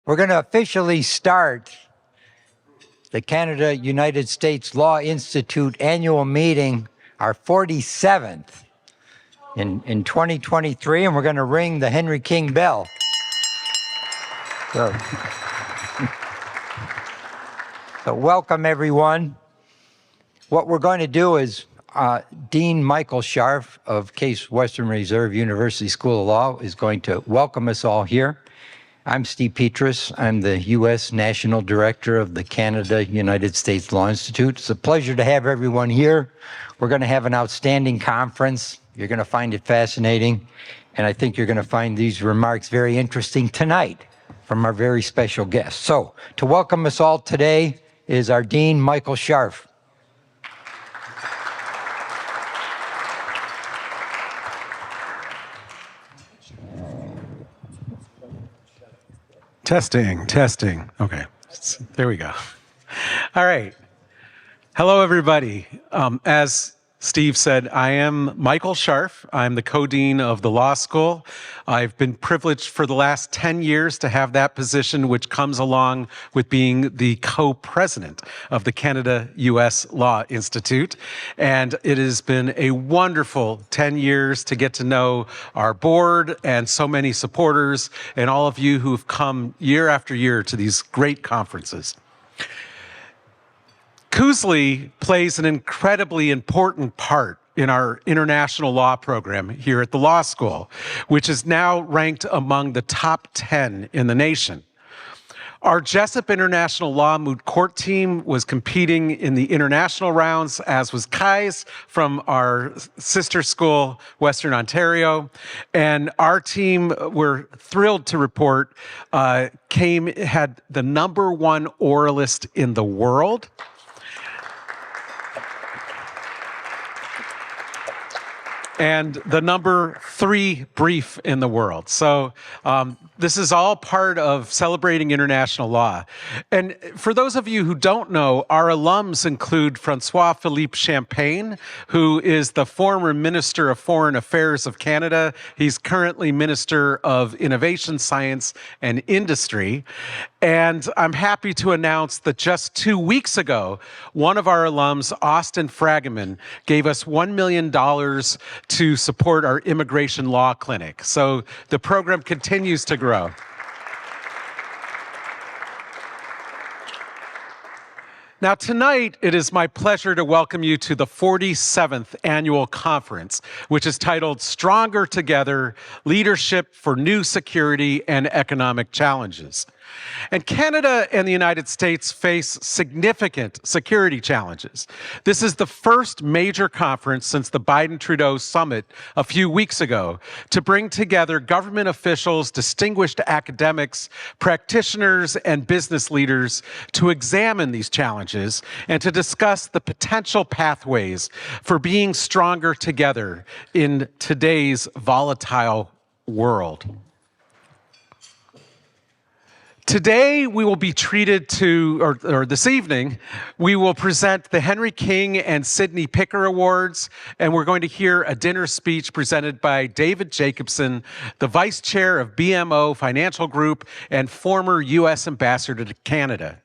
We're going to officially start the Canada-United States Law Institute annual meeting, our 47th in 2023, and we're going to ring the Henry King bell. So welcome, everyone. What we're going to do is Dean Michael Scharf of Case Western Reserve University School of Law is going to welcome us all here. I'm Steve Petrus. I'm the U.S. National Director of the Canada-United States Law Institute. It's a pleasure to have everyone here. We're going to have an outstanding conference. You're going to find it fascinating, and I think you're going to find these remarks very interesting tonight from our very special guests. So, to welcome us all today is our Dean, Michael Scharf. Testing. Okay, there we go. All right. Hello, everybody. As Steve said, I am Michael Scharf. I'm the co-dean of the law school. I've been privileged for the last 10 years to have that position, which comes along with being the co-president of the Canada-US Law Institute. And it has been a wonderful 10 years to get to know our board and so many supporters and all of you who've come year after year to these great conferences. CUSLI plays an incredibly important part in our international law program here at the law school, which is now ranked among the top 10 in the nation. Our Jessup International Law Moot Court team was competing in the international rounds, as was Kai's from our sister school, Western Ontario. And our team, we're thrilled to report, had the #1 oralist in the world. And the #3 brief in the world. So this is all part of celebrating international law. And for those of you who don't know, our alums include Francois-Philippe Champagne, who is the former Minister of Foreign Affairs of Canada. He's currently Minister of Innovation, Science, and Industry. And I'm happy to announce that just 2 weeks ago, one of our alums, Austin Fragaman, gave us $1 million to support our immigration law clinic. So the program continues to grow. Now, tonight, it is my pleasure to welcome you to the 47th annual conference, which is titled Stronger Together, Leadership for New Security and Economic Challenges. And Canada and the United States face significant security challenges. This is the first major conference since the Biden-Trudeau summit a few weeks ago to bring together government officials, distinguished academics, practitioners, and business leaders to examine these challenges and to discuss the potential pathways for being stronger together in today's volatile world. Today, we will be treated to, or this evening, we will present the Henry King and Sidney Picker Awards, and we're going to hear a dinner speech presented by David Jacobson, the Vice Chair of BMO Financial Group and former U.S. Ambassador to Canada.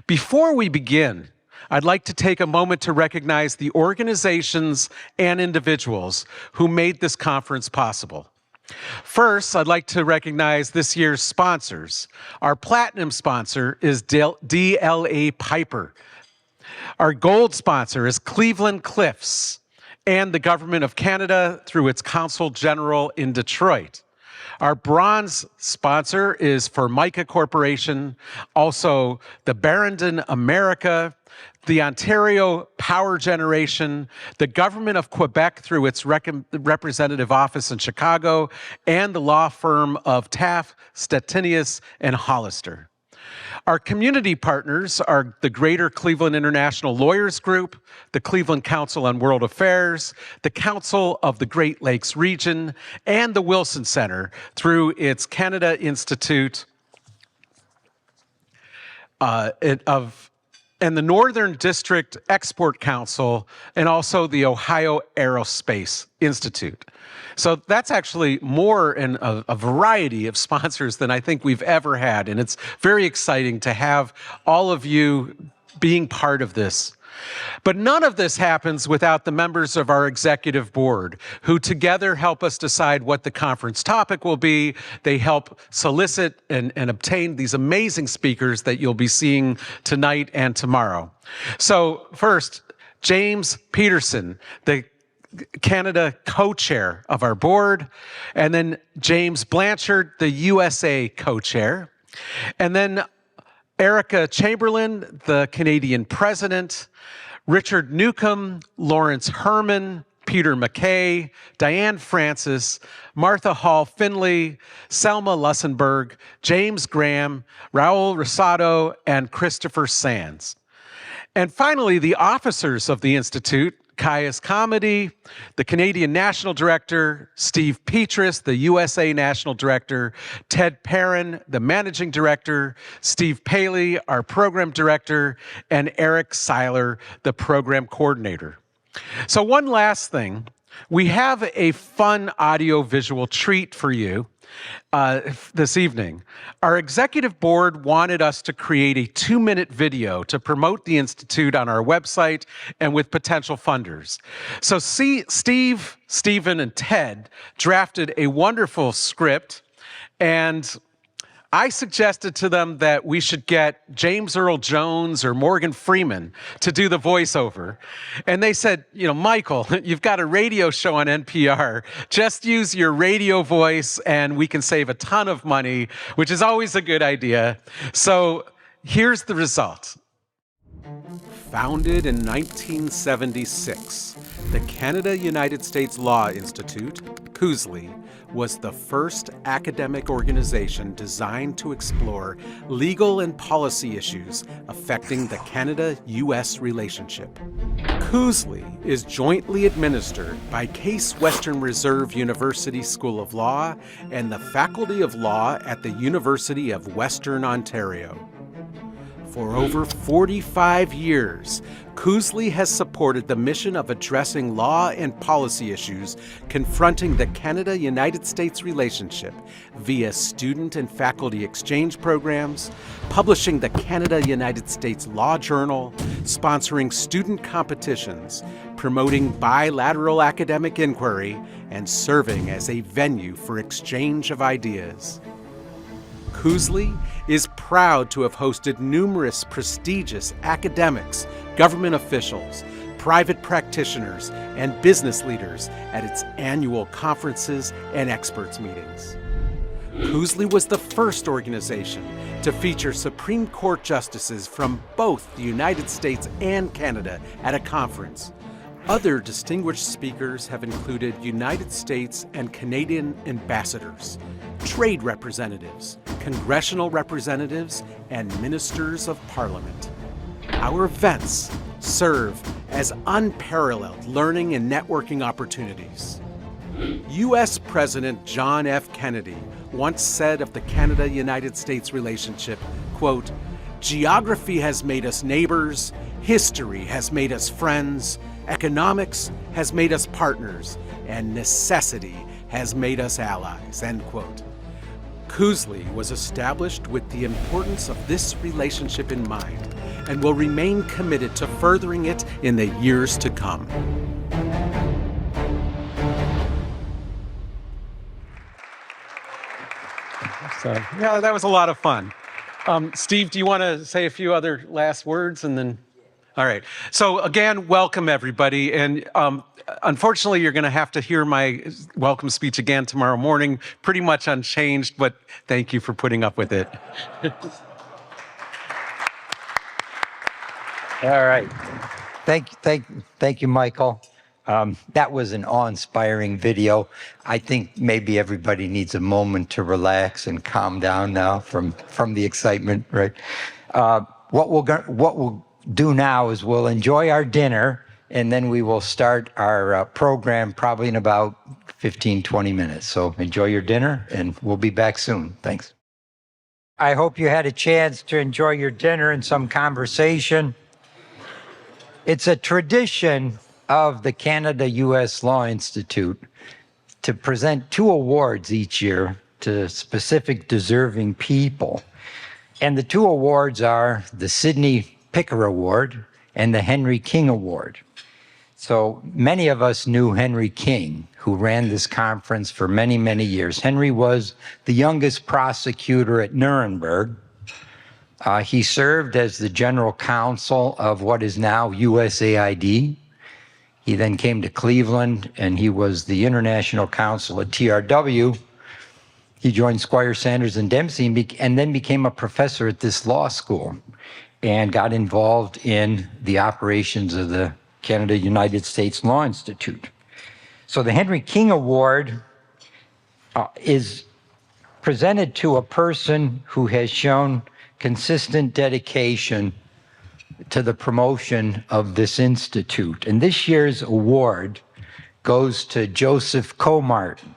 Before we begin, I'd like to take a moment to recognize the organizations and individuals who made this conference possible. First, I'd like to recognize this year's sponsors. Our platinum sponsor is DLA Piper. Our gold sponsor is Cleveland Cliffs and the Government of Canada through its Consul General in Detroit. Our bronze sponsor is Formica Corporation, also the Barrington America, the Ontario Power Generation, the Government of Quebec through its representative office in Chicago, and the law firm of Taft, Stettinius, and Hollister. Our community partners are the Greater Cleveland International Lawyers Group, the Cleveland Council on World Affairs, the Council of the Great Lakes Region, and the Wilson Center through its Canada Institute of and the Northern District Export Council, and also the Ohio Aerospace Institute. So that's actually more in a variety of sponsors than I think we've ever had. And it's very exciting to have all of you being part of this. But none of this happens without the members of our executive board, who together help us decide what the conference topic will be. They help solicit and obtain these amazing speakers that you'll be seeing tonight and tomorrow. So first, James Peterson, the Canada co-chair of our board, and then James Blanchard, the USA co-chair, and then Erica Chamberlain, the Canadian president, Richard Newcomb, Lawrence Herman, Peter McKay, Diane Francis, Martha Hall Finley, Selma Lussenberg, James Graham, Raul Rosado, and Christopher Sands. And finally, the officers of the Institute, Caius Comedy, the Canadian National Director, Steve Petrus, the USA National Director, Ted Perrin, the Managing Director, Steve Paley, our Program Director, and Eric Seiler, the Program Coordinator. So one last thing, we have a fun audio-visual treat for you this evening. Our executive board wanted us to create a 2-minute video to promote the Institute on our website and with potential funders. So Steve, Stephen, and Ted drafted a wonderful script, and I suggested to them that we should get James Earl Jones or Morgan Freeman to do the voiceover. And they said, Michael, you've got a radio show on NPR. Just use your radio voice and we can save a ton of money, which is always a good idea. So here's the result. Founded in 1976, the Canada-United States Law Institute, CUSLI, was the first academic organization designed to explore legal and policy issues affecting the Canada-U.S. relationship. CUSLI is jointly administered by Case Western Reserve University School of Law and the Faculty of Law at the University of Western Ontario. For over 45 years, CUSLI has supported the mission of addressing law and policy issues confronting the Canada-United States relationship via student and faculty exchange programs, publishing the Canada-United States Law Journal, sponsoring student competitions, promoting bilateral academic inquiry, and serving as a venue for exchange of ideas. CUSLI is proud to have hosted numerous prestigious academics, government officials, private practitioners, and business leaders at its annual conferences and experts meetings. CUSLI was the first organization to feature Supreme Court justices from both the United States and Canada at a conference. Other distinguished speakers have included United States and Canadian ambassadors, trade representatives, congressional representatives, and ministers of parliament. Our events serve as unparalleled learning and networking opportunities. U.S. President John F. Kennedy once said of the Canada-United States relationship, quote, "Geography has made us neighbors, history has made us friends, economics has made us partners, and necessity has made us allies," end quote. CUSLI was established with the importance of this relationship in mind and will remain committed to furthering it in the years to come. So, yeah, that was a lot of fun. Steve, do you want to say a few other last words and then? All right. So again, welcome everybody. And unfortunately, you're going to have to hear my welcome speech again tomorrow morning, pretty much unchanged, but thank you for putting up with it. All right. Thank you, Michael. That was an awe-inspiring video. I think maybe everybody needs a moment to relax and calm down now from the excitement, right? What we'll do now is we'll enjoy our dinner, and then we will start our program probably in about 15, 20 minutes. So enjoy your dinner, and we'll be back soon. Thanks. I hope you had a chance to enjoy your dinner and some conversation. It's a tradition of the Canada-U.S. Law Institute to present 2 awards each year to specific deserving people. And the 2 awards are the Sidney Picker Award and the Henry King Award. So many of us knew Henry King, who ran this conference for many, many years. Henry was the youngest prosecutor at Nuremberg. He served as the general counsel of what is now USAID. He then came to Cleveland, and he was the international counsel at TRW. He joined Squire Sanders and Dempsey, and then became a professor at this law school and got involved in the operations of the Canada-United States Law Institute. So the Henry King Award is presented to a person who has shown consistent dedication to the promotion of this institute. And this year's award goes to Joseph Comartin.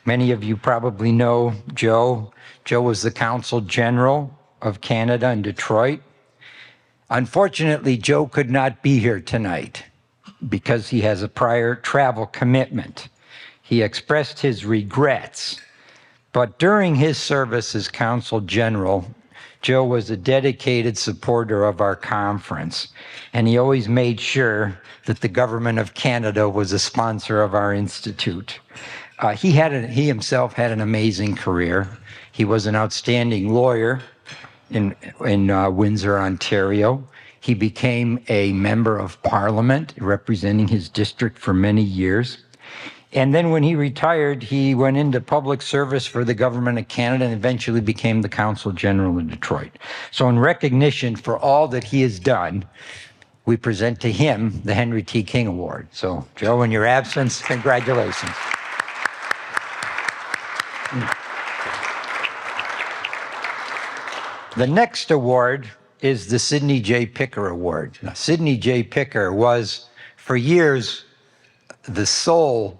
Many of you probably know Joe. Joe was the Consul General of Canada in Detroit. Unfortunately, Joe could not be here tonight because he has a prior travel commitment. He expressed his regrets, but during his service as Consul General, Joe was a dedicated supporter of our conference, and he always made sure that the government of Canada was a sponsor of our institute. He himself had an amazing career. He was an outstanding lawyer in Windsor, Ontario. He became a member of Parliament, representing his district for many years. And then when he retired, he went into public service for the government of Canada and eventually became the Consul General in Detroit. So in recognition for all that he has done, we present to him the Henry T. King Award. So Joe, in your absence, congratulations. The next award is the Sidney J. Picker Award. Now, Sidney J. Picker was, for years, the sole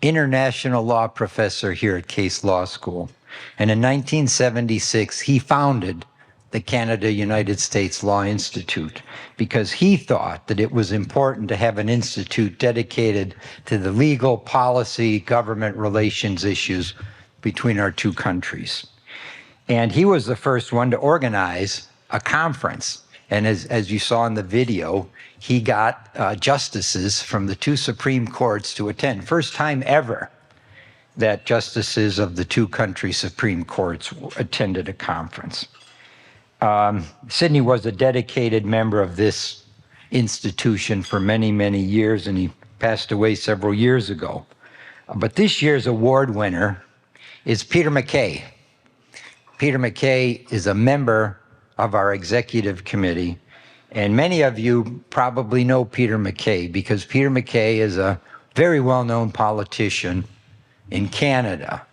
international law professor here at Case Law School. And in 1976, he founded the Canada-United States Law Institute because he thought that it was important to have an institute dedicated to the legal, policy, government relations issues between our 2 countries. And he was the first one to organize a conference. And as you saw in the video, he got justices from the 2 Supreme Courts to attend. First time ever that justices of the 2 country Supreme Courts attended a conference. Sidney was a dedicated member of this institution for many, many years, and he passed away several years ago. But this year's award winner is Peter MacKay. Peter MacKay is a member of our executive committee, and many of you probably know Peter MacKay because Peter MacKay is a very well-known politician in Canada.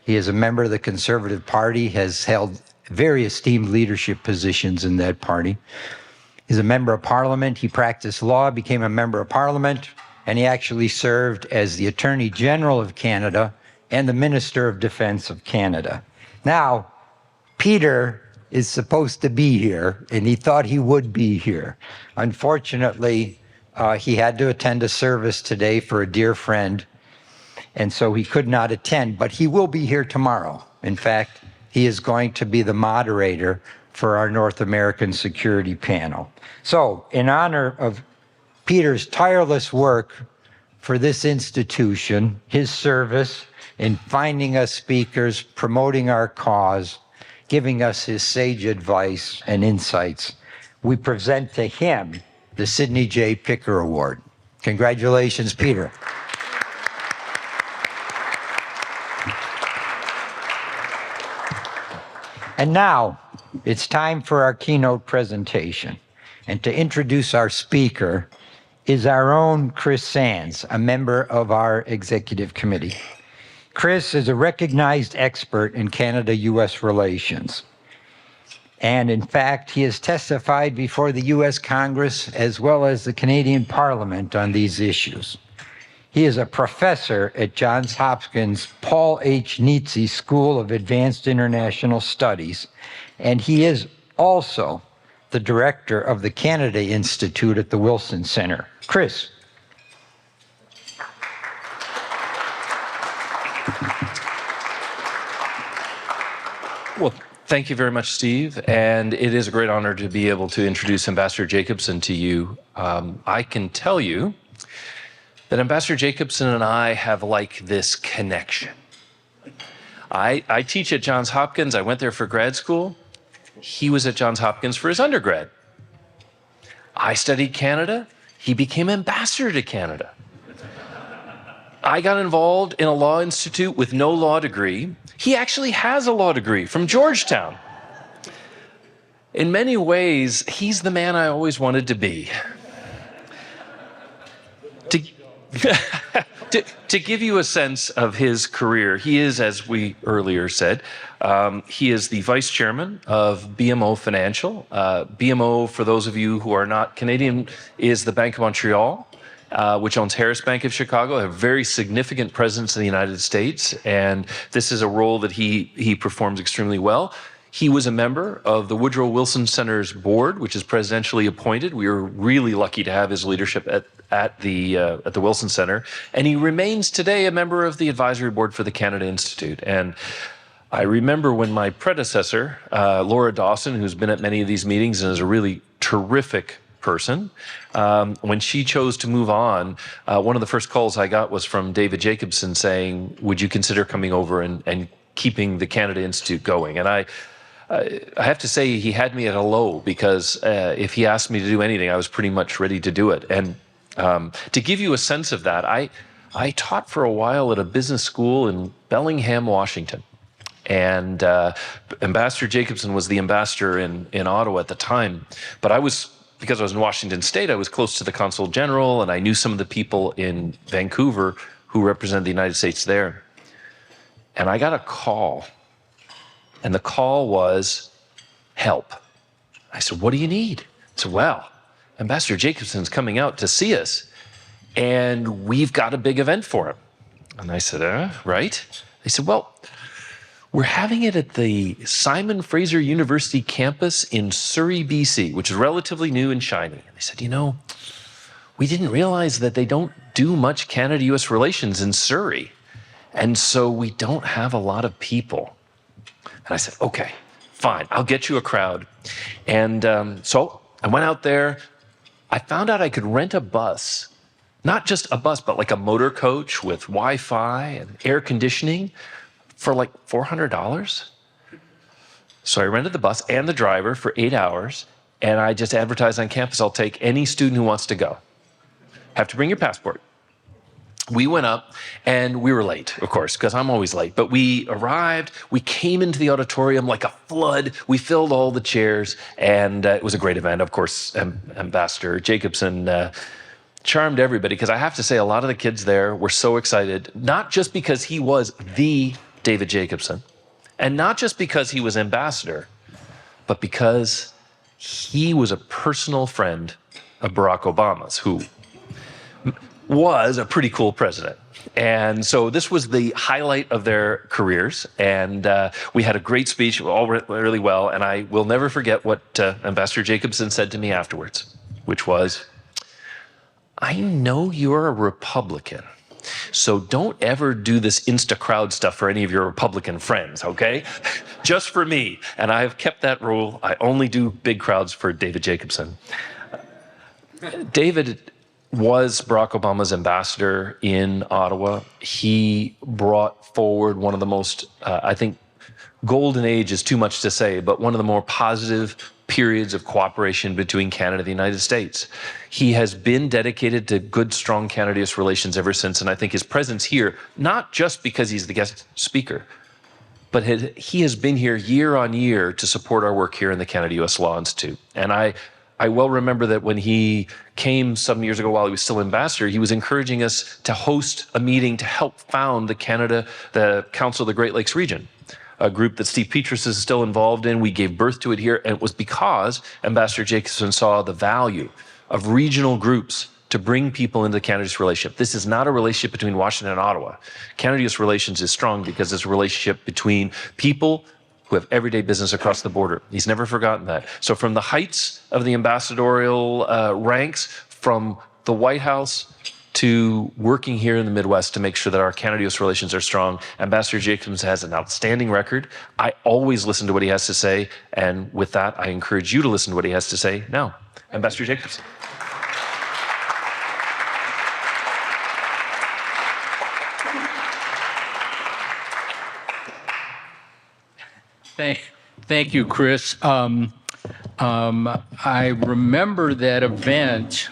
He is a member of the Conservative Party, has held very esteemed leadership positions in that party. He's a member of Parliament. He practiced law, became a member of Parliament, and he actually served as the Attorney General of Canada and the Minister of Defense of Canada. Now, Peter is supposed to be here, and he thought he would be here. Unfortunately, he had to attend a service today for a dear friend, and so he could not attend, but he will be here tomorrow. In fact, he is going to be the moderator for our North American Security Panel. So, in honor of Peter's tireless work for this institution, his service in finding us speakers, promoting our cause, giving us his sage advice and insights, we present to him the Sidney J. Picker Award. Congratulations, Peter. And now, it's time for our keynote presentation. And to introduce our speaker is our own Chris Sands, a member of our executive committee. Chris is a recognized expert in Canada-U.S. relations. And in fact, he has testified before the U.S. Congress as well as the Canadian Parliament on these issues. He is a professor at Johns Hopkins Paul H. Nitze School of Advanced International Studies, and he is also the director of the Canada Institute at the Wilson Center. Chris. Well, thank you very much, Steve. And it is a great honor to be able to introduce Ambassador Jacobson to you. I can tell you that Ambassador Jacobson and I have like this connection. I teach at Johns Hopkins. I went there for grad school. He was at Johns Hopkins for his undergrad. I studied Canada. He became ambassador to Canada. I got involved in a law institute with no law degree. He actually has a law degree from Georgetown. In many ways, he's the man I always wanted to be. To give you a sense of his career, he is, as we earlier said, he is the vice chairman of BMO Financial. BMO, for those of you who are not Canadian, is the Bank of Montreal, which owns Harris Bank of Chicago, a very significant presence in the United States. And this is a role that he performs extremely well. He was a member of the Woodrow Wilson Center's board, which is presidentially appointed. We were really lucky to have his leadership at the Wilson Center. And he remains today a member of the advisory board for the Canada Institute. And I remember when my predecessor, Laura Dawson, who's been at many of these meetings and is a really terrific person, when she chose to move on, one of the first calls I got was from David Jacobson saying, would you consider coming over and keeping the Canada Institute going? And I have to say he had me at a low, because if he asked me to do anything, I was pretty much ready to do it. And to give you a sense of that, I taught for a while at a business school in Bellingham, Washington. And Ambassador Jacobson was the ambassador in Ottawa at the time. But because I was in Washington State, I was close to the Consul General, and I knew some of the people in Vancouver who represented the United States there. And I got a call. And the call was, help. I said, what do you need? I said, well, Ambassador Jacobson's coming out to see us, and we've got a big event for him. And I said, right? They said, well, we're having it at the Simon Fraser University campus in Surrey, BC, which is relatively new and shiny. And they said, we didn't realize that they don't do much Canada-US relations in Surrey. And so we don't have a lot of people. And I said, okay, fine, I'll get you a crowd. And so I went out there. I found out I could rent a bus, not just a bus, but like a motor coach with Wi-Fi and air conditioning for like $400. So I rented the bus and the driver for 8 hours, and I just advertised on campus, I'll take any student who wants to go. Have to bring your passport. We went up, and we were late, of course, because I'm always late. But we arrived, we came into the auditorium like a flood. We filled all the chairs, and it was a great event. Of course, Ambassador Jacobson charmed everybody, because I have to say a lot of the kids there were so excited, not just because he was the David Jacobson, and not just because he was ambassador, but because he was a personal friend of Barack Obama's, who was a pretty cool president. And so this was the highlight of their careers. And we had a great speech, all went really well. And I will never forget what Ambassador Jacobson said to me afterwards, which was, I know you're a Republican, so don't ever do this Insta crowd stuff for any of your Republican friends, okay? Just for me. And I have kept that rule. I only do big crowds for David Jacobson. David was Barack Obama's ambassador in Ottawa. He brought forward one of the most, I think, golden age is too much to say, but one of the more positive periods of cooperation between Canada and the United States. He has been dedicated to good, strong Canada-US relations ever since, and I think his presence here, not just because he's the guest speaker, but he has been here year on year to support our work here in the Canada-US Law Institute. And I well remember that when he came some years ago while he was still ambassador, he was encouraging us to host a meeting to help found the Council of the Great Lakes region, a group that Steve Petrus is still involved in. We gave birth to it here, and it was because Ambassador Jacobson saw the value of regional groups to bring people into the Canada-US relationship. This is not a relationship between Washington and Ottawa. Canada-US relations is strong because it's a relationship between people who have everyday business across the border. He's never forgotten that. So from the heights of the ambassadorial ranks, from the White House to working here in the Midwest to make sure that our Canada-US relations are strong, Ambassador Jacobs has an outstanding record. I always listen to what he has to say, and with that, I encourage you to listen to what he has to say now. Ambassador Jacobs. Thank you, Chris. I remember that event.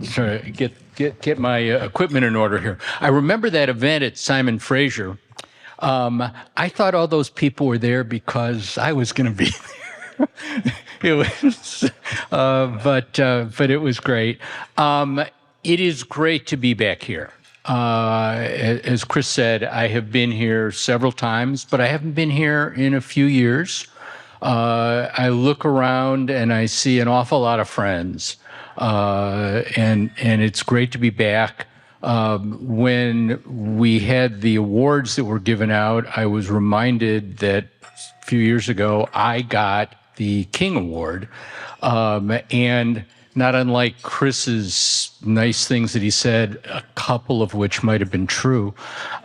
Sorry, get my equipment in order here. I remember that event at Simon Fraser. I thought all those people were there because I was going to be there. It was, but it was great. It is great to be back here. As Chris said, I have been here several times, but I haven't been here in a few years. I look around and I see an awful lot of friends, and it's great to be back. When we had the awards that were given out, I was reminded that a few years ago I got the King Award, and not unlike Chris's nice things that he said, a couple of which might have been true.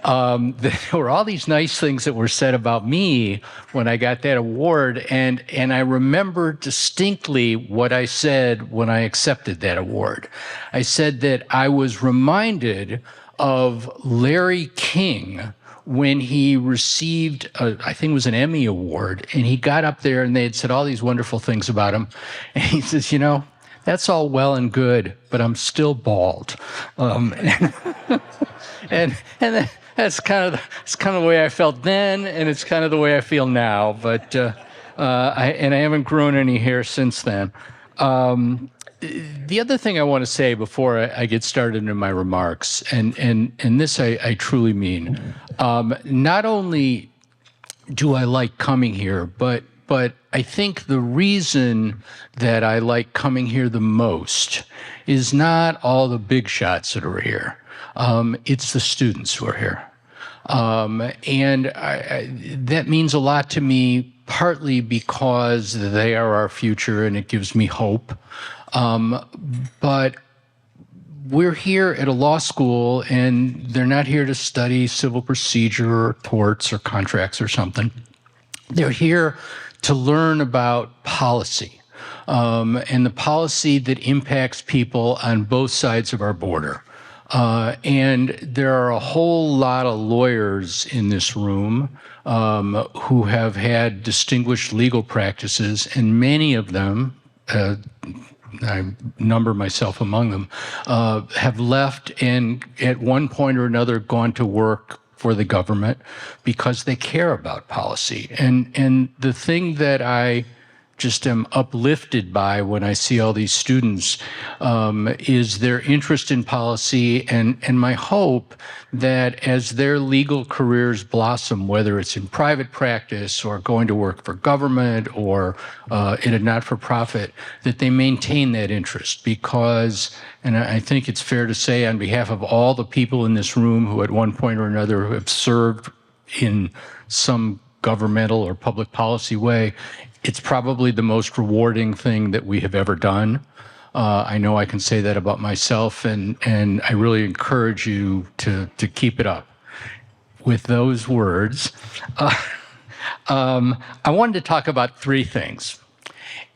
There were all these nice things that were said about me when I got that award, and I remember distinctly what I said when I accepted that award. I said that I was reminded of Larry King when he received, I think it was an Emmy Award, and he got up there and they had said all these wonderful things about him. And he says, you know, that's all well and good, but I'm still bald. And that's kind of the way I felt then, and it's kind of the way I feel now. But I haven't grown any hair since then. The other thing I want to say before I get started in my remarks, and this I truly mean, not only do I like coming here, but I think the reason that I like coming here the most is not all the big shots that are here. It's the students who are here. And that means a lot to me, partly because they are our future and it gives me hope. But we're here at a law school and they're not here to study civil procedure or torts or contracts or something. They're here to learn about policy, and the policy that impacts people on both sides of our border. And there are a whole lot of lawyers in this room who have had distinguished legal practices, and many of them, I number myself among them, have left and at one point or another gone to work for the government because they care about policy. And the thing that I just am uplifted by when I see all these students is their interest in policy, and my hope that as their legal careers blossom, whether it's in private practice or going to work for government or in a not-for-profit, that they maintain that interest. Because, and I think it's fair to say on behalf of all the people in this room who at one point or another have served in some governmental or public policy way, it's probably the most rewarding thing that we have ever done. I know I can say that about myself, and I really encourage you to keep it up. With those words, I wanted to talk about three things.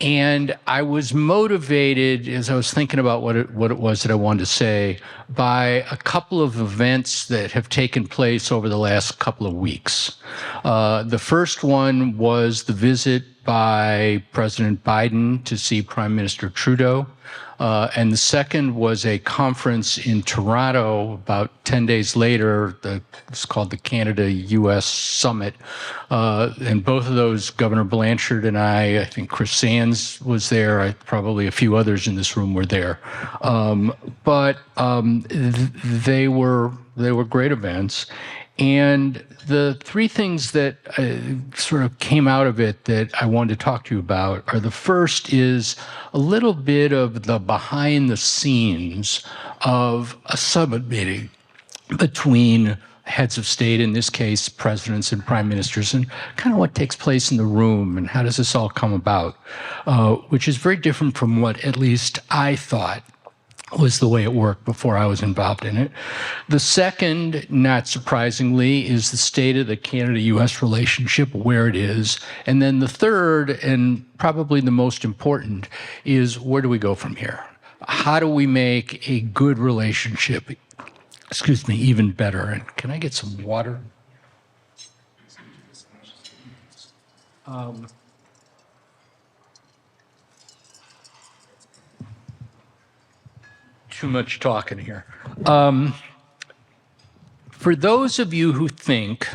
And I was motivated, as I was thinking about what it was that I wanted to say, by a couple of events that have taken place over the last couple of weeks. The first one was the visit by President Biden to see Prime Minister Trudeau. And the second was a conference in Toronto about 10 days later. It's called the Canada-US Summit. And both of those, Governor Blanchard and I think Chris Sands was there. Probably a few others in this room were there. But they were great events. And the three things that sort of came out of it that I wanted to talk to you about are: the first is a little bit of the behind the scenes of a summit meeting between heads of state, in this case, presidents and prime ministers, and kind of what takes place in the room and how does this all come about, which is very different from what at least I thought was the way it worked before I was involved in it. The second, not surprisingly, is the state of the Canada-U.S. relationship, where it is. And then the third, and probably the most important, is where do we go from here? How do we make a good relationship, even better? And can I get some water? Too much talking here. For those of you who think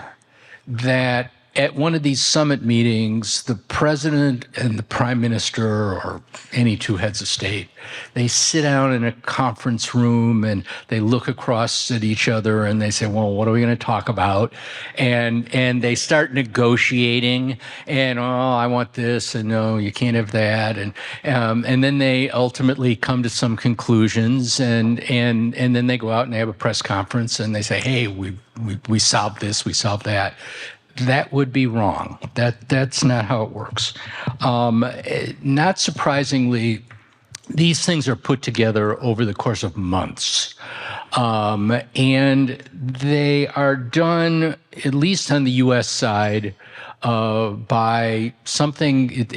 that at one of these summit meetings, the president and the prime minister, or any two heads of state, they sit down in a conference room and they look across at each other and they say, well, what are we going to talk about? And they start negotiating and, oh, I want this, and no, you can't have that. And then they ultimately come to some conclusions, and then they go out and they have a press conference and they say, hey, we solved this, we solved that. That would be wrong. That's not how it works. Not surprisingly, these things are put together over the course of months. And they are done, at least on the U.S. side, by something,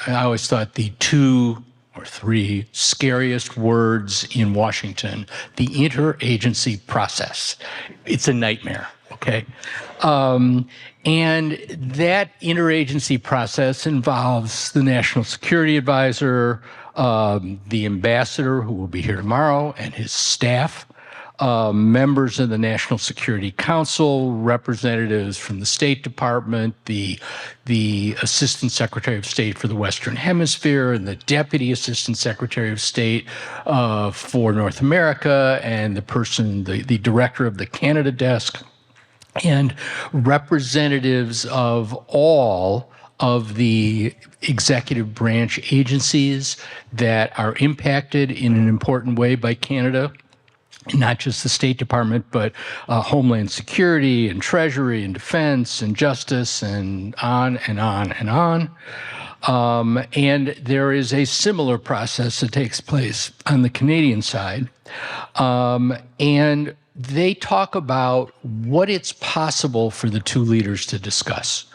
I always thought the 2 or 3 scariest words in Washington, the interagency process. It's a nightmare. Okay. And that interagency process involves the National Security Advisor, the ambassador, who will be here tomorrow, and his staff, members of the National Security Council, representatives from the State Department, the Assistant Secretary of State for the Western Hemisphere, and the Deputy Assistant Secretary of State for North America, and the Director of the Canada Desk, and representatives of all of the executive branch agencies that are impacted in an important way by Canada, not just the State Department, but Homeland Security and Treasury and Defense and Justice and on and on and on. And there is a similar process that takes place on the Canadian side. And they talk about what it's possible for the two leaders to discuss.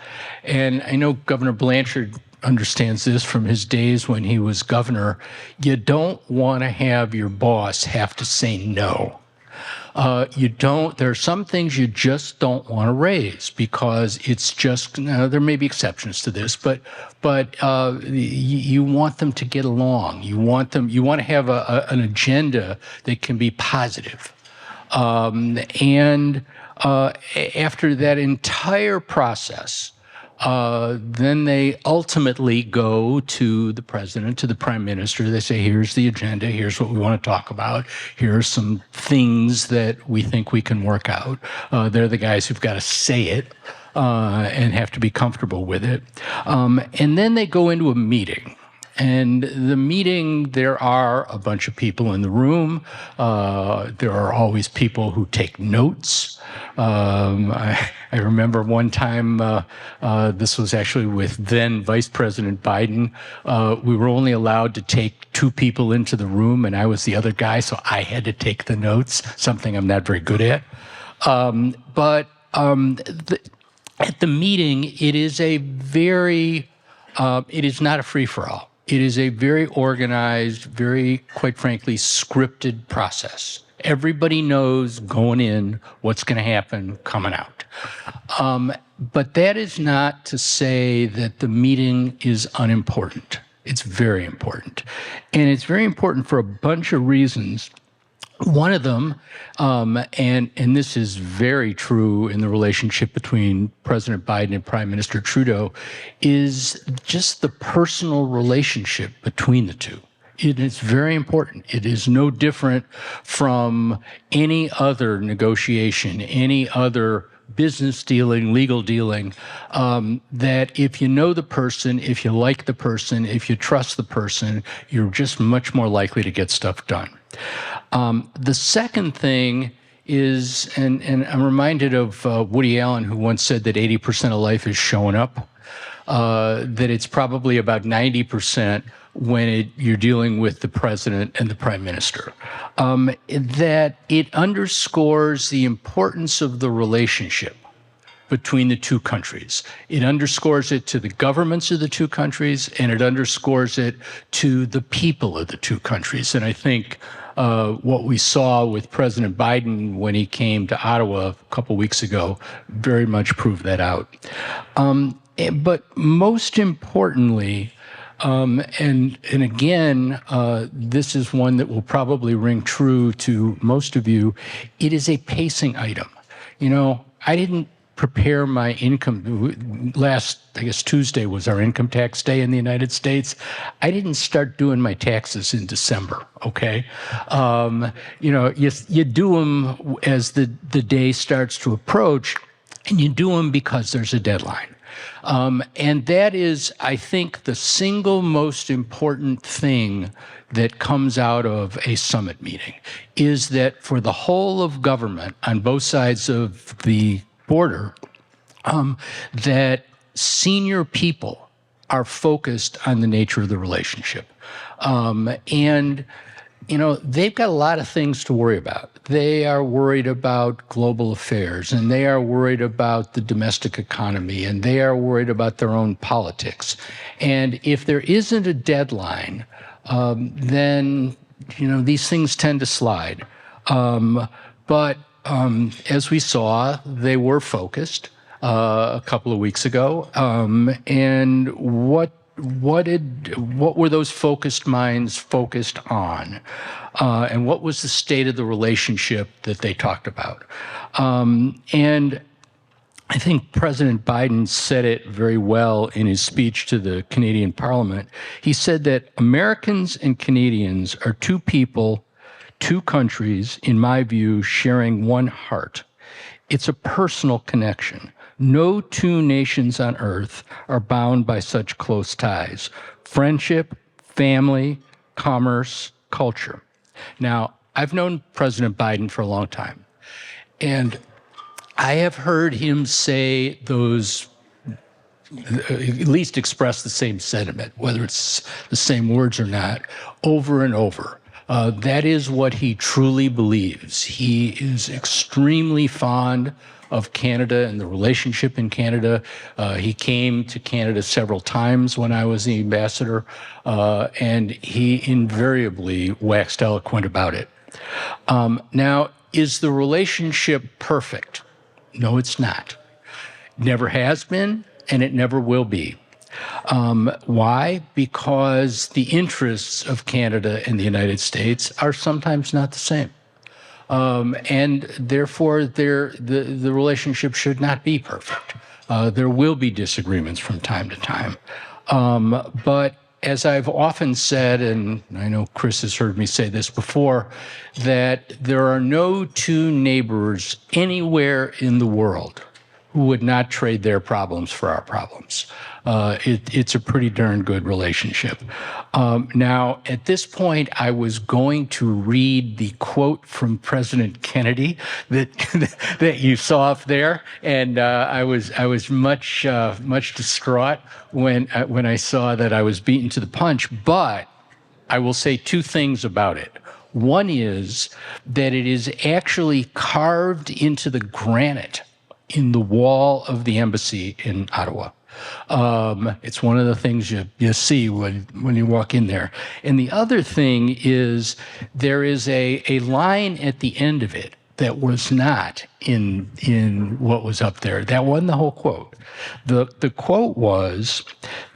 And I know Governor Blanchard understands this from his days when he was governor. You don't want to have your boss have to say no. There are some things you just don't want to raise because it's just, there may be exceptions to this, but you want them to get along. You want to have an agenda that can be positive. And after that entire process, then they ultimately go to the president, to the prime minister. They say, here's the agenda. Here's what we want to talk about. Here are some things that we think we can work out. They're the guys who've got to say it and have to be comfortable with it. And then they go into a meeting. And the meeting, there are a bunch of people in the room. There are always people who take notes. I remember one time, this was actually with then Vice President Biden. We were only allowed to take 2 people into the room, and I was the other guy, so I had to take the notes, something I'm not very good at. At the meeting, it is not a free-for-all. It is a very organized, very, quite frankly, scripted process. Everybody knows going in what's going to happen coming out. But that is not to say that the meeting is unimportant. It's very important. And it's very important for a bunch of reasons. One of them, and this is very true in the relationship between President Biden and Prime Minister Trudeau, is just the personal relationship between the two. It is very important. It is no different from any other negotiation, any other business dealing, legal dealing, that if you know the person, if you like the person, if you trust the person, you're just much more likely to get stuff done. The second thing is, and I'm reminded of Woody Allen, who once said that 80% of life is showing up, that it's probably about 90% when you're dealing with the president and the prime minister. That it underscores the importance of the relationship between the two countries. It underscores it to the governments of the two countries, and it underscores it to the people of the two countries. And I think what we saw with President Biden when he came to Ottawa a couple weeks ago very much proved that out. But most importantly, and again, this is one that will probably ring true to most of you, it is a pacing item. You know, I didn't prepare my income. Last, I guess Tuesday was our income tax day in the United States. I didn't start doing my taxes in December, okay? You know, you do them as the day starts to approach, and you do them because there's a deadline. And that is, I think, the single most important thing that comes out of a summit meeting, is that for the whole of government on both sides of the border, that senior people are focused on the nature of the relationship. And, you know, they've got a lot of things to worry about. They are worried about global affairs, and they are worried about the domestic economy, and they are worried about their own politics. And if there isn't a deadline, then, you know, these things tend to slide. But as we saw, they were focused a couple of weeks ago. And what were those focused minds focused on? And what was the state of the relationship that they talked about? And I think President Biden said it very well in his speech to the Canadian Parliament. He said that Americans and Canadians are two people, two countries, in my view, sharing one heart. It's a personal connection. No two nations on earth are bound by such close ties: friendship, family, commerce, culture. Now, I've known President Biden for a long time, and I have heard him say those, at least express the same sentiment, whether it's the same words or not, over and over. That is what he truly believes. He is extremely fond of Canada and the relationship in Canada. He came to Canada several times when I was the ambassador, and he invariably waxed eloquent about it. Now, is the relationship perfect? No, it's not. Never has been, and it never will be. Why? Because the interests of Canada and the United States are sometimes not the same. And therefore, the relationship should not be perfect. There will be disagreements from time to time. But as I've often said, and I know Chris has heard me say this before, that there are no two neighbors anywhere in the world who would not trade their problems for our problems. It's a pretty darn good relationship. Now, at this point, I was going to read the quote from President Kennedy that you saw up there, and I was much distraught when I saw that I was beaten to the punch. But I will say two things about it. One is that it is actually carved into the granite in the wall of the embassy in Ottawa. It's one of the things you see when you walk in there. And the other thing is there is a line at the end of it that was not in what was up there. That wasn't the whole quote. The quote was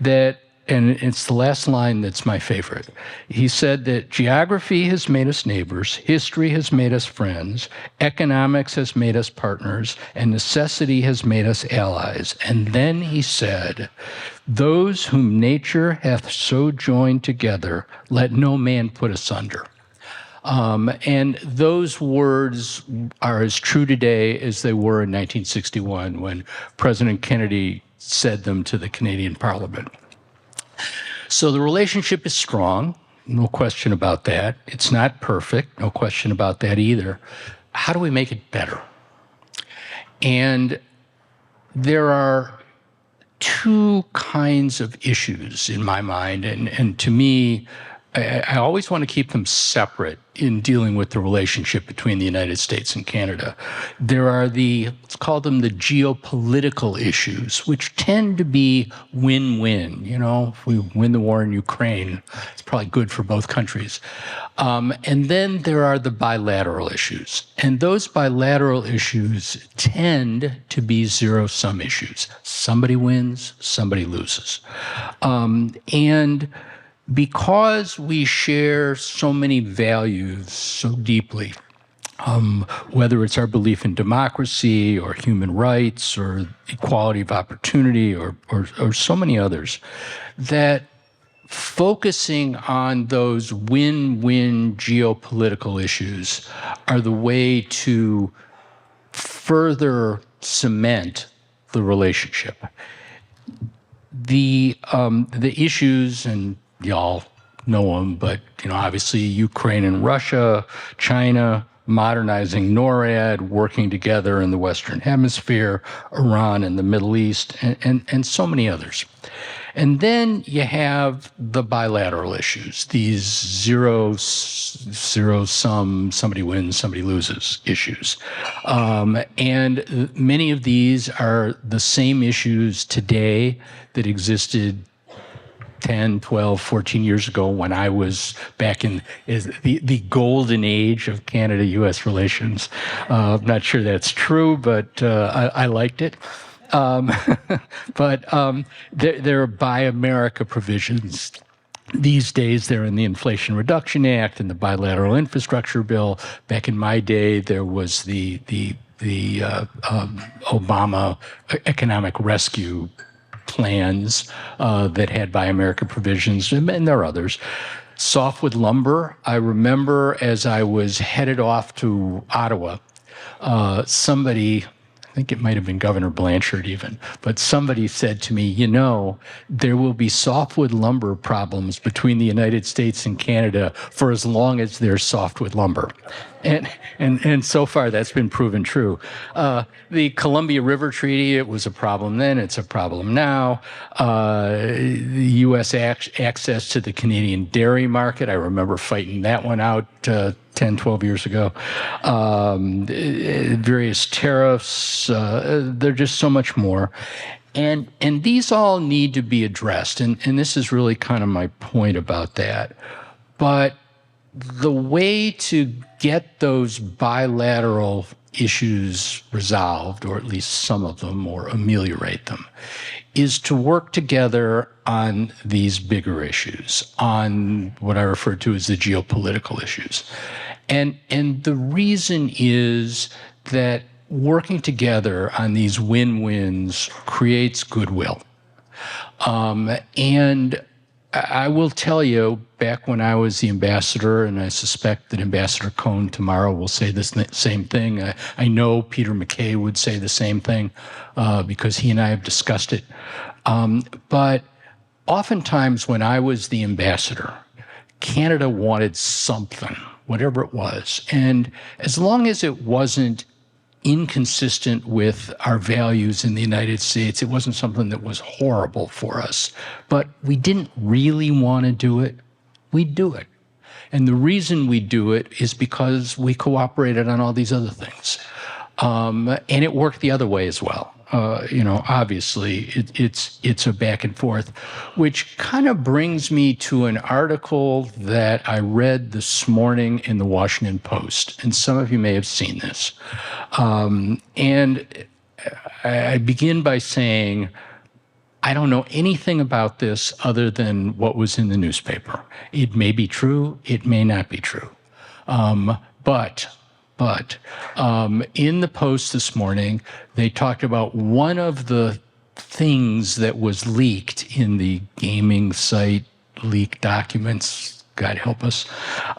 that, and it's the last line that's my favorite. He said that geography has made us neighbors, history has made us friends, economics has made us partners, and necessity has made us allies. And then he said, those whom nature hath so joined together, let no man put asunder. And those words are as true today as they were in 1961 when President Kennedy said them to the Canadian Parliament. So the relationship is strong, no question about that. It's not perfect, no question about that either. how do we make it better? And there are two kinds of issues in my mind, and to me, I always want to keep them separate in dealing with the relationship between the United States and Canada. There are let's call them the geopolitical issues, which tend to be win-win. You know, if we win the war in Ukraine, it's probably good for both countries. And then there are the bilateral issues. And those bilateral issues tend to be zero-sum issues. Somebody wins, somebody loses. And because we share so many values so deeply, whether it's our belief in democracy or human rights or equality of opportunity or so many others, that focusing on those win-win geopolitical issues are the way to further cement the relationship. The issues, and y'all know them, but obviously Ukraine and Russia, China modernizing NORAD, working together in the Western Hemisphere, Iran in the Middle East, and so many others. And then you have the bilateral issues, these zero-sum, somebody wins, somebody loses issues. And many of these are the same issues today that existed 10, 12, 14 years ago when I was back in the golden age of Canada-U.S. relations. I'm not sure that's true, but I liked it. But there are Buy America provisions. These days, they're in the Inflation Reduction Act and the Bilateral Infrastructure Bill. Back in my day, there was the Obama economic rescue plans that had Buy America provisions, and there are others. Softwood lumber, I remember as I was headed off to Ottawa, somebody, I think it might have been Governor Blanchard even, but somebody said to me, there will be softwood lumber problems between the United States and Canada for as long as there's softwood lumber. And so far that's been proven true. The Columbia River Treaty, it was a problem then, it's a problem now. The U.S. access to the Canadian dairy market, I remember fighting that one out 10, 12 years ago. Various tariffs, there's just so much more. And these all need to be addressed. And this is really kind of my point about that. But the way to get those bilateral issues resolved, or at least some of them, or ameliorate them, is to work together on these bigger issues, on what I refer to as the geopolitical issues. And the reason is that working together on these win-wins creates goodwill. And I will tell you, back when I was the ambassador, and I suspect that Ambassador Cohn tomorrow will say the same thing. I know Peter MacKay would say the same thing because he and I have discussed it. But oftentimes when I was the ambassador, Canada wanted something, whatever it was. And as long as it wasn't inconsistent with our values in the United States, it wasn't something that was horrible for us, but we didn't really want to do it, we'd do it. And the reason we do it is because we cooperated on all these other things. And it worked the other way as well. Obviously it's a back and forth, which kind of brings me to an article that I read this morning in the Washington Post, and some of you may have seen this. And I begin by saying, I don't know anything about this other than what was in the newspaper. It may be true, it may not be true. But in the Post this morning, they talked about one of the things that was leaked in the gaming site leak documents, God help us.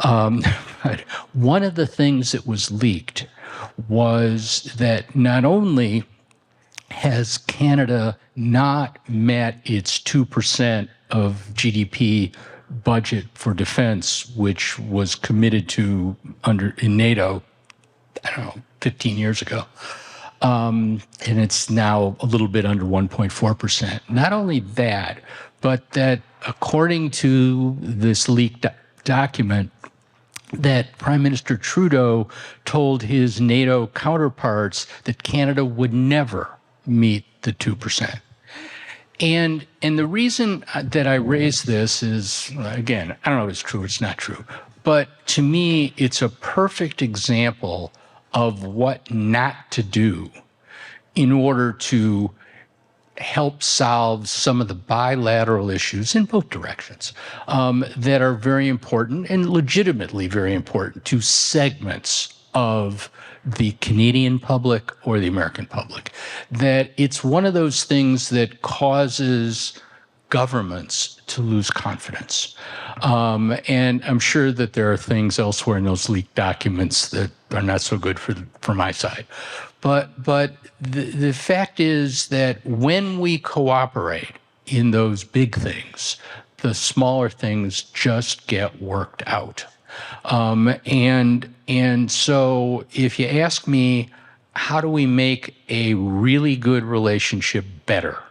But one of the things that was leaked was that not only has Canada not met its 2% of GDP budget for defense, which was committed to in NATO, I don't know, 15 years ago. And it's now a little bit under 1.4%. Not only that, but that according to this leaked document, that Prime Minister Trudeau told his NATO counterparts that Canada would never meet the 2%. And the reason that I raise this is, again, I don't know if it's true or it's not true, but to me, it's a perfect example of what not to do in order to help solve some of the bilateral issues in both directions that are very important and legitimately very important to segments of the Canadian public or the American public. That it's one of those things that causes governments to lose confidence. And I'm sure that there are things elsewhere in those leaked documents that are not so good for my side. But the fact is that when we cooperate in those big things, the smaller things just get worked out. And so if you ask me, how do we make a really good relationship better?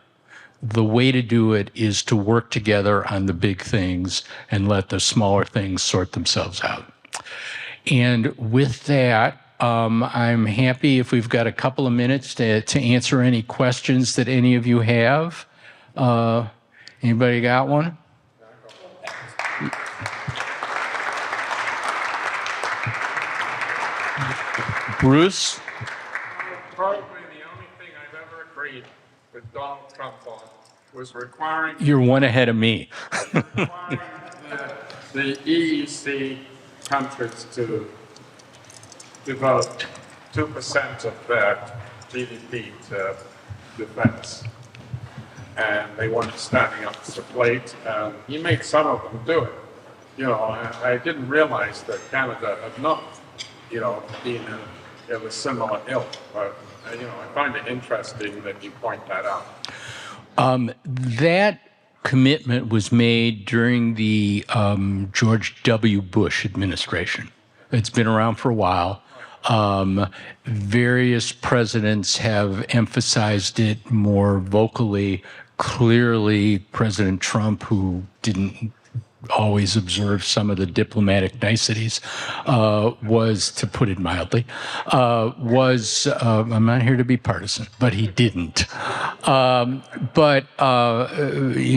The way to do it is to work together on the big things and let the smaller things sort themselves out. And with that, I'm happy if we've got a couple of minutes to answer any questions that any of you have. Anybody got one? Bruce? Probably the only thing I've ever agreed with Donald Trump on was requiring You're one ahead of me. the EEC countries to devote 2% of their GDP to defense. And they weren't standing up to the plate. He made some of them do it. You know, I didn't realize that Canada had not, you know, been in a similar ilk. But, you know, I find it interesting that you point that out. That commitment was made during the George W. Bush administration. It's been around for a while. Various presidents have emphasized it more vocally. Clearly, President Trump, who didn't always observe some of the diplomatic niceties, was, to put it mildly, I'm not here to be partisan, but he didn't. You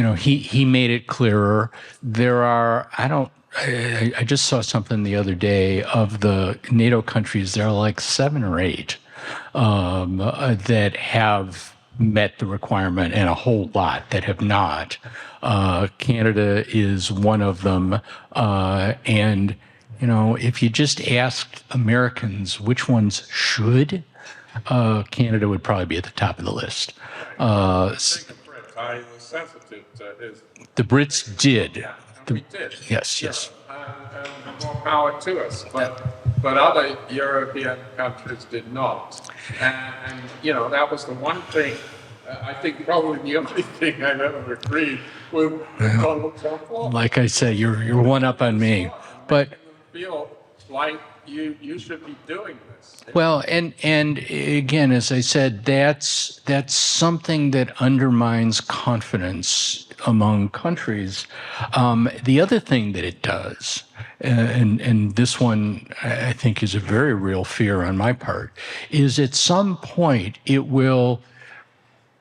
know, he made it clearer. There are, I just saw something the other day of the NATO countries. There are like 7 or 8 that have met the requirement, and a whole lot that have not. Canada is one of them. And, you know, if you just asked Americans which ones should, Canada would probably be at the top of the list. I was sensitive to his. The Brits did. We did. Yes. And more power to us. But other European countries did not. And, you know, that was the one thing, I think probably the only thing I've ever agreed with Donald Trump on. Like I said, you're one up on me. But Feel like you should be doing this. well, and again, as I said, that's something that undermines confidence among countries. The other thing that it does, and this one I think is a very real fear on my part, is at some point it will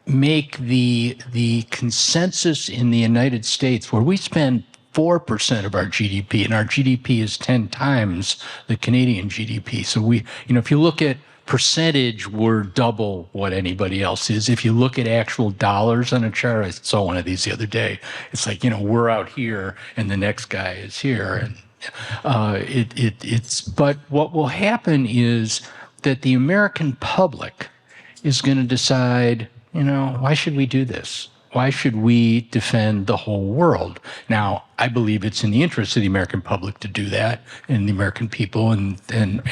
make the consensus in the United States, where we spend 4% of our GDP, and our GDP is 10 times the Canadian GDP. So we, you know, if you look at percentage, we're double what anybody else is. If you look at actual dollars on a chart, I saw one of these the other day. It's like, you know, we're out here and the next guy is here. And but what will happen is that the American public is going to decide, you know, why should we do this? Why should we defend the whole world? Now, I believe it's in the interest of the American public to do that, and the American people and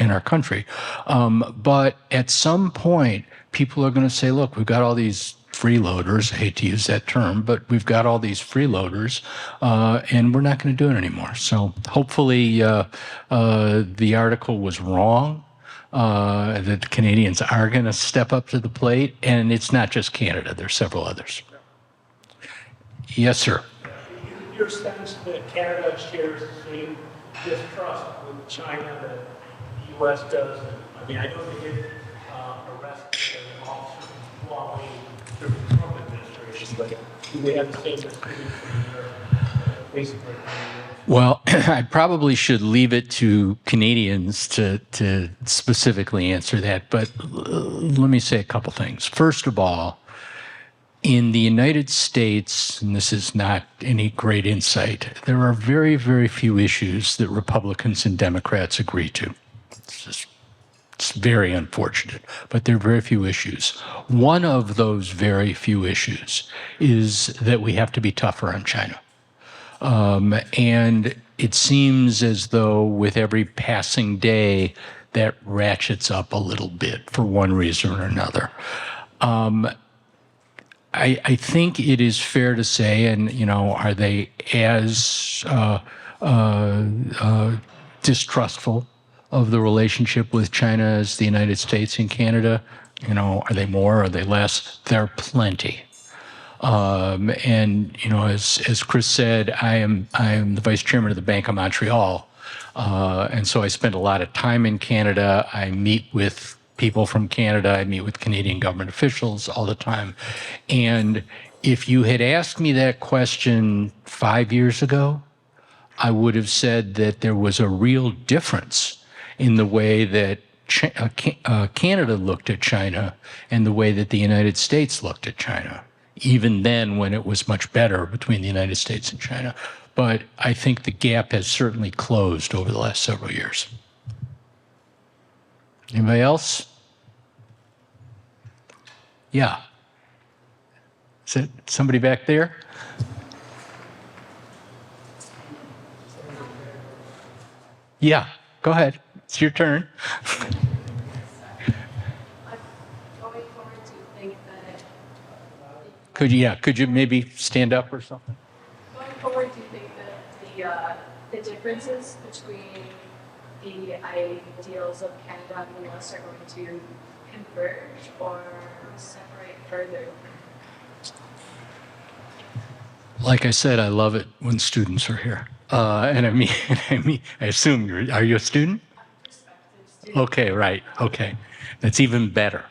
our country. But at some point, people are going to say, look, we've got all these freeloaders. I hate to use that term, but we've got all these freeloaders, and we're not going to do it anymore. So hopefully the article was wrong. that the Canadians are going to step up to the plate. And it's not just Canada, there's several others. Yes, sir. Your sense that Canada shares the same distrust with China that the U.S. does? I mean, I know they did arrest an officer from Huawei during the Trump administration, but do they have the same misgivings for their basically? Well, I probably should leave it to Canadians to specifically answer that, but let me say a couple things. First of all, in the United States, and this is not any great insight, there are very, very few issues that Republicans and Democrats agree to. It's very unfortunate, but there are very few issues. One of those very few issues is that we have to be tougher on China. And it seems as though with every passing day, that ratchets up a little bit for one reason or another. I think it is fair to say, and are they as distrustful of the relationship with China as the United States and Canada? Are they more? Are they less? There are plenty. And as Chris said, I am the vice chairman of the Bank of Montreal, and so I spend a lot of time in Canada. I meet with people from Canada. I meet with Canadian government officials all the time. And if you had asked me that question 5 years ago, I would have said that there was a real difference in the way that Canada looked at China and the way that the United States looked at China, even then when it was much better between the United States and China. But I think the gap has certainly closed over the last several years. Anybody else? Yeah. Is it somebody back there? Yeah, go ahead. It's your turn. Going forward, do you think that Could you maybe stand up or something? going forward, do you think that the differences between the ideals of Canada and the US are going to converge or separate further? Like I said, I love it when students are here. And I assume are you a student? Okay, right. Okay, that's even better.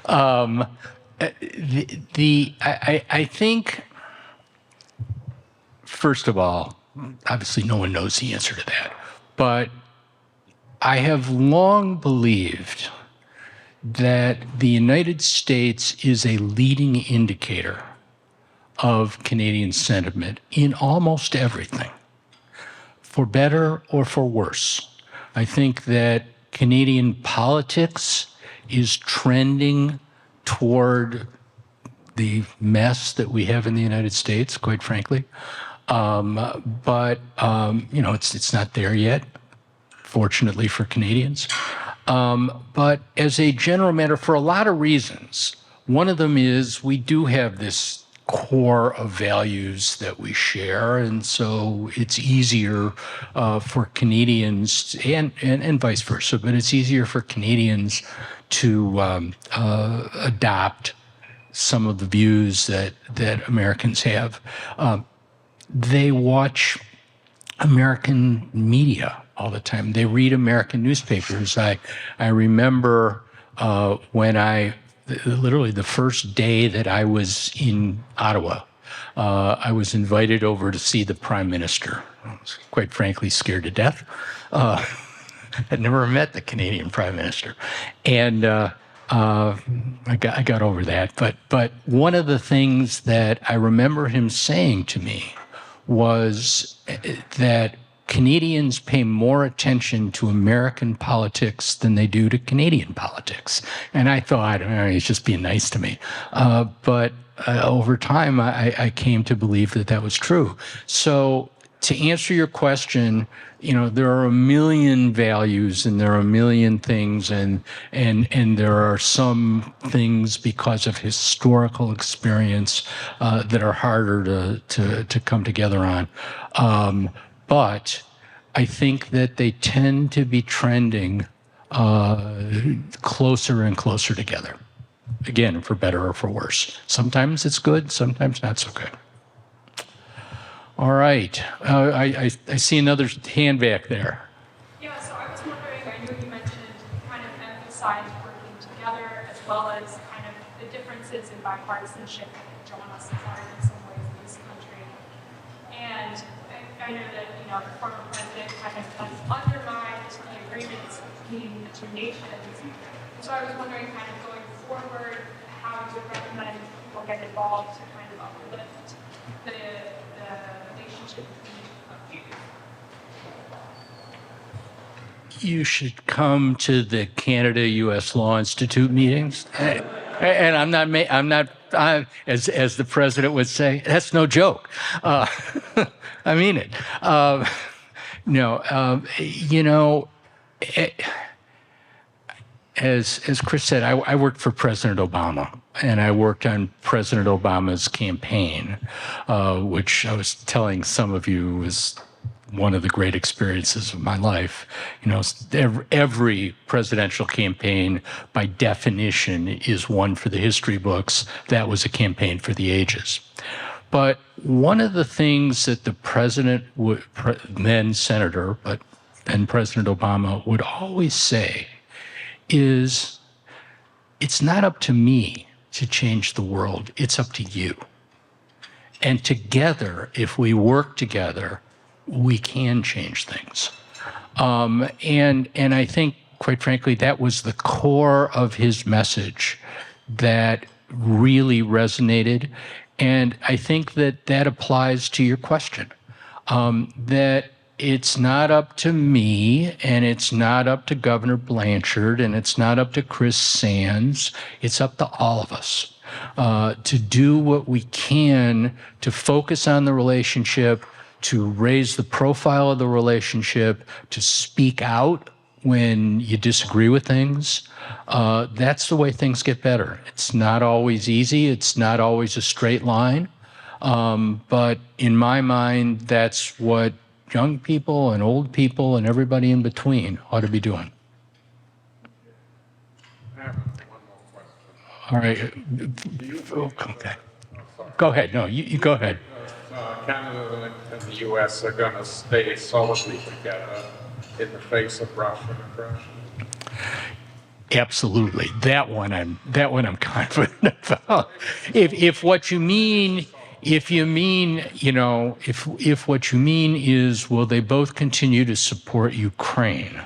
I think, first of all, obviously no one knows the answer to that, but I have long believed that the United States is a leading indicator of Canadian sentiment in almost everything, for better or for worse. I think that Canadian politics is trending toward the mess that we have in the United States, quite frankly. But it's not there yet, fortunately for Canadians. But as a general matter, for a lot of reasons, one of them is we do have this core of values that we share, and so it's easier for Canadians and vice versa, but it's easier for Canadians to adopt some of the views that Americans have. They watch American media all the time. They read American newspapers. I remember when literally the first day that I was in Ottawa, I was invited over to see the Prime Minister. I was quite frankly scared to death. I'd never met the Canadian Prime Minister. And I got over that. But one of the things that I remember him saying to me was that Canadians pay more attention to American politics than they do to Canadian politics. And I thought, he's just being nice to me. But over time, I came to believe that was true. So to answer your question, there are a million values and there are a million things and there are some things because of historical experience that are harder to come together on. But I think that they tend to be trending closer and closer together. Again, for better or for worse. Sometimes it's good, sometimes not so good. All right. I see another hand back there. Yeah, so I was wondering, I know you mentioned kind of emphasize working together as well as kind of the differences in bipartisanship that have drawn us apart in some ways in this country. And I know that, the former president kind of has undermined the agreements between the two nations. So I was wondering kind of going forward, how you would recommend people get involved to kind of uplift the relationship between the two. You should come to the Canada-U.S. Law Institute meetings. And I'm not, as the president would say, that's no joke. I mean it. As Chris said, I worked for President Obama, and I worked on President Obama's campaign, which I was telling some of you was one of the great experiences of my life. Every presidential campaign, by definition, is one for the history books. That was a campaign for the ages. But one of the things that the president, then Senator, but then President Obama, would always say is, it's not up to me to change the world, it's up to you. And together, if we work together, we can change things. And I think, quite frankly, that was the core of his message that really resonated. And I think that applies to your question, that it's not up to me, and it's not up to Governor Blanchard, and it's not up to Chris Sands. It's up to all of us to do what we can to focus on the relationship, to raise the profile of the relationship, to speak out when you disagree with things. That's the way things get better. It's not always easy. It's not always a straight line. But in my mind, that's what young people and old people and everybody in between ought to be doing. I have one more question. All right. Okay. Go ahead. No, you go ahead. Canada and the U.S. are going to stay solidly together in the face of Russian aggression? Absolutely. That one I'm confident about. If what you mean, if what you mean is, will they both continue to support Ukraine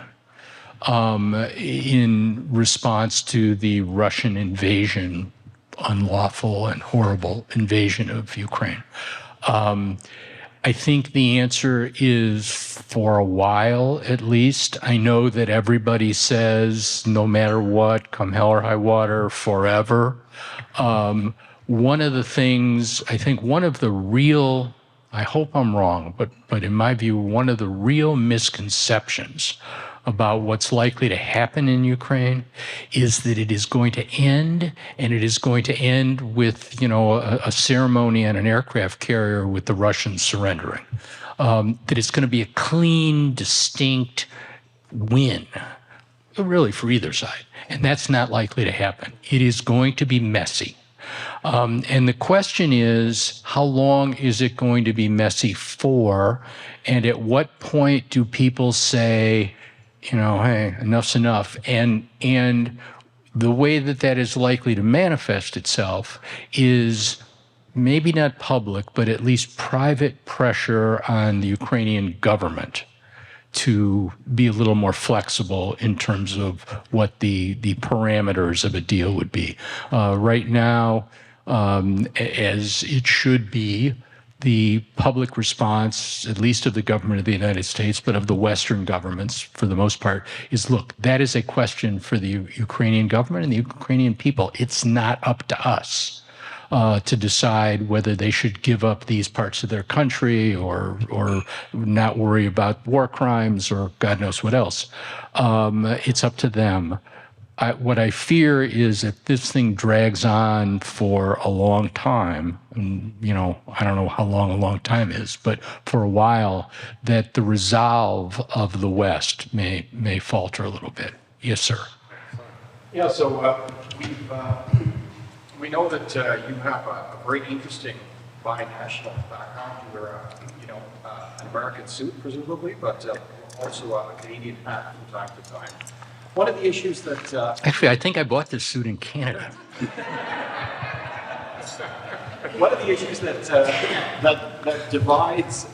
in response to the Russian invasion, unlawful and horrible invasion of Ukraine? I think the answer is, for a while at least. I know that everybody says no matter what, come hell or high water, forever. One of the things, I think one of the real, I hope I'm wrong, but in my view, one of the real misconceptions about what's likely to happen in Ukraine is that it is going to end, and it is going to end with, a ceremony on an aircraft carrier with the Russians surrendering. That it's going to be a clean, distinct win, really, for either side. And that's not likely to happen. It is going to be messy. And the question is, how long is it going to be messy for? And at what point do people say, hey, enough's enough? And the way that is likely to manifest itself is maybe not public, but at least private pressure on the Ukrainian government to be a little more flexible in terms of what the parameters of a deal would be. Right now, as it should be, the public response, at least of the government of the United States, but of the Western governments for the most part, is, look, that is a question for the Ukrainian government and the Ukrainian people. It's not up to us to decide whether they should give up these parts of their country or not worry about war crimes or God knows what else. It's up to them. What I fear is that this thing drags on for a long time, and, I don't know how long a long time is, but for a while, that the resolve of the West may falter a little bit. Yes, sir. Yeah, so we know that you have a very interesting binational background. You were, an American suit, presumably, but also a Canadian hat from time to time. One of the issues that Actually, I think I bought this suit in Canada. one of the issues that divides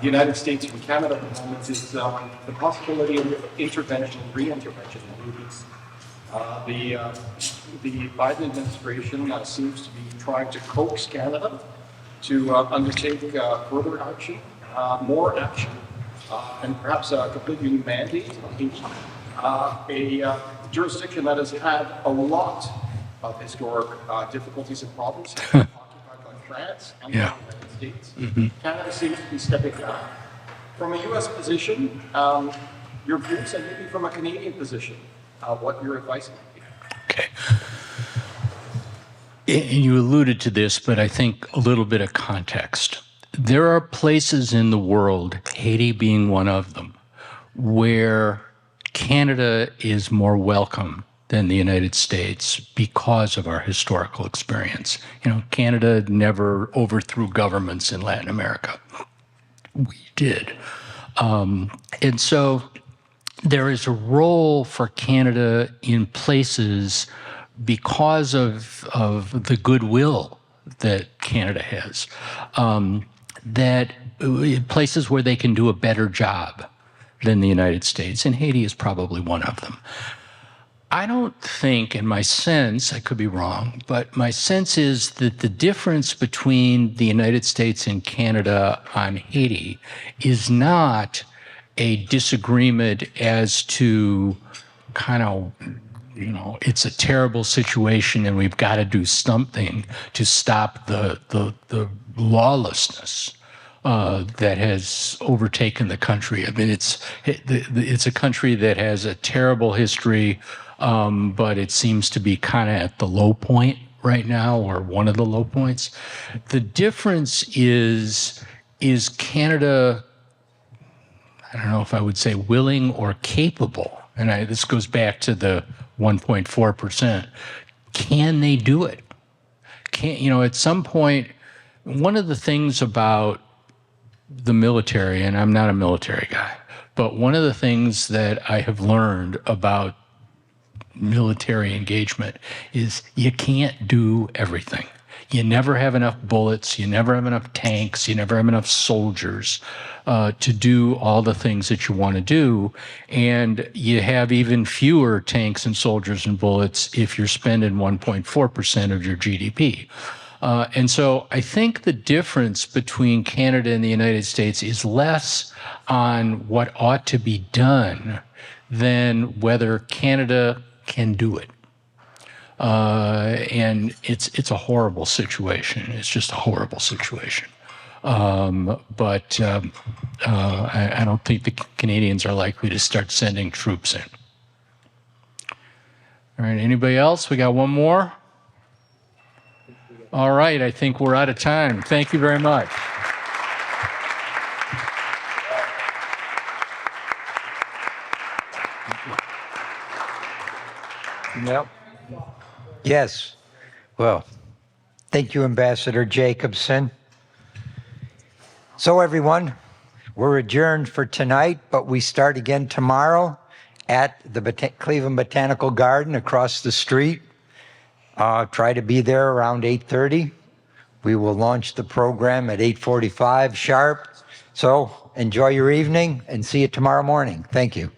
the United States from Canada at the moment is the possibility of intervention, re-intervention in Haiti. The Biden administration seems to be trying to coax Canada to undertake further action, more action, and perhaps a completely new mandate on Haiti, a jurisdiction that has had a lot of historic difficulties and problems, occupied by France and the United States. Canada seems to be stepping back. From a U.S. position, your views, and maybe from a Canadian position, what your advice might be. Okay. And you alluded to this, but I think a little bit of context. There are places in the world, Haiti being one of them, where Canada is more welcome than the United States because of our historical experience. Canada never overthrew governments in Latin America. We did. And so there is a role for Canada in places because of the goodwill that Canada has, that places where they can do a better job than the United States, and Haiti is probably one of them. I don't think, in my sense, I could be wrong, but my sense is that the difference between the United States and Canada on Haiti is not a disagreement as to kind of, it's a terrible situation and we've got to do something to stop the lawlessness that has overtaken the country. I mean, it's a country that has a terrible history, but it seems to be kind of at the low point right now, or one of the low points. The difference is Canada, I don't know if I would say willing or capable, and this goes back to the 1.4%. Can they do it? At some point, one of the things about the military, and I'm not a military guy, but one of the things that I have learned about military engagement is you can't do everything. You never have enough bullets, you never have enough tanks, you never have enough soldiers to do all the things that you want to do. And you have even fewer tanks and soldiers and bullets if you're spending 1.4% of your GDP. And so I think the difference between Canada and the United States is less on what ought to be done than whether Canada can do it. And it's a horrible situation. It's just a horrible situation. But I don't think the Canadians are likely to start sending troops in. All right, anybody else? We got one more? All right, I think we're out of time. Thank you very much. Yep. Yes. Well, thank you, Ambassador Jacobson. So, everyone, we're adjourned for tonight, but we start again tomorrow at the Cleveland Botanical Garden across the street. Try to be there around 8:30. We will launch the program at 8:45 sharp. So enjoy your evening and see you tomorrow morning. Thank you.